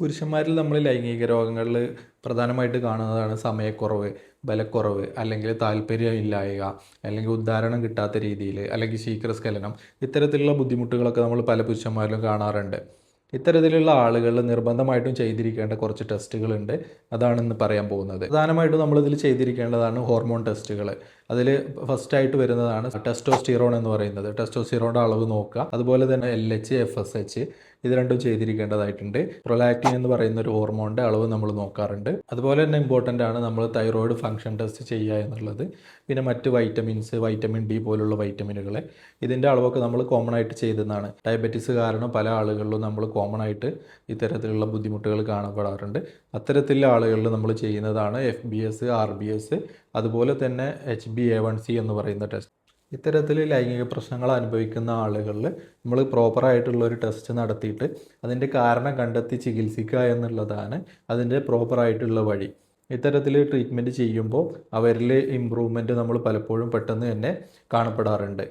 പുരുഷന്മാരിൽ നമ്മൾ ലൈംഗിക രോഗങ്ങളിൽ പ്രധാനമായിട്ട് കാണുന്നതാണ് സമയക്കുറവ്, ബലക്കുറവ്, അല്ലെങ്കിൽ താല്പര്യമില്ലായ്ക, അല്ലെങ്കിൽ ഉദ്ധാരണം കിട്ടാത്ത രീതിയിൽ, അല്ലെങ്കിൽ ശീഘ്രസ്ഖലനം. ഇത്തരത്തിലുള്ള ബുദ്ധിമുട്ടുകളൊക്കെ നമ്മൾ പല പുരുഷന്മാരിലും കാണാറുണ്ട്. ഇത്തരത്തിലുള്ള ആളുകൾ നിർബന്ധമായിട്ടും ചെയ്തിരിക്കേണ്ട കുറച്ച് ടെസ്റ്റുകളുണ്ട്. അതാണ് ഇന്ന് പറയാൻ പോകുന്നത്. പ്രധാനമായിട്ടും നമ്മളിതിൽ ചെയ്തിരിക്കേണ്ടതാണ് ഹോർമോൺ ടെസ്റ്റുകൾ. അതിൽ ഫസ്റ്റായിട്ട് വരുന്നതാണ് ടെസ്റ്റോസ്റ്റിറോൺ എന്ന് പറയുന്നത്. ടെസ്റ്റോസ്റ്റിറോണിൻ്റെ അളവ് നോക്കുക. അതുപോലെ തന്നെ LH, FSH ഇത് രണ്ടും ചെയ്തിരിക്കേണ്ടതായിട്ടുണ്ട്. പ്രൊലാക്റ്റിൻ എന്ന് പറയുന്ന ഒരു ഹോർമോണിൻ്റെ അളവ് നമ്മൾ നോക്കാറുണ്ട്. അതുപോലെ തന്നെ ഇമ്പോർട്ടൻ്റ് ആണ് നമ്മൾ തൈറോയിഡ് ഫംഗ്ഷൻ ടെസ്റ്റ് ചെയ്യുക എന്നുള്ളത്. പിന്നെ മറ്റ് വൈറ്റമിൻസ്, വൈറ്റമിൻ D പോലുള്ള വൈറ്റമിനുകൾ, ഇതിൻ്റെ അളവൊക്കെ നമ്മൾ കോമൺ ആയിട്ട് ചെയ്യുന്നതാണ്. ഡയബറ്റീസ് കാരണം പല ആളുകളിലും നമ്മൾ കോമൺ ആയിട്ട് ഇത്തരത്തിലുള്ള ബുദ്ധിമുട്ടുകൾ കാണപ്പെടാറുണ്ട്. അത്തരത്തിലുള്ള ആളുകളിൽ നമ്മൾ ചെയ്യുന്നതാണ് FBS, RBS, അതുപോലെ തന്നെ HbA1c എന്ന് പറയുന്ന ടെസ്റ്റ്. ഇത്തരത്തിൽ ലൈംഗിക പ്രശ്നങ്ങൾ അനുഭവിക്കുന്ന ആളുകളിൽ നമ്മൾ പ്രോപ്പറായിട്ടുള്ള ഒരു ടെസ്റ്റ് നടത്തിയിട്ട് അതിൻ്റെ കാരണം കണ്ടെത്തി ചികിത്സിക്കുക എന്നുള്ളതാണ് അതിൻ്റെ പ്രോപ്പറായിട്ടുള്ള വഴി. ഇത്തരത്തിൽ ട്രീറ്റ്മെൻറ്റ് ചെയ്യുമ്പോൾ അവരിൽ ഇമ്പ്രൂവ്മെൻറ്റ് നമ്മൾ പലപ്പോഴും പെട്ടെന്ന് തന്നെ കാണപ്പെടാറുണ്ട്.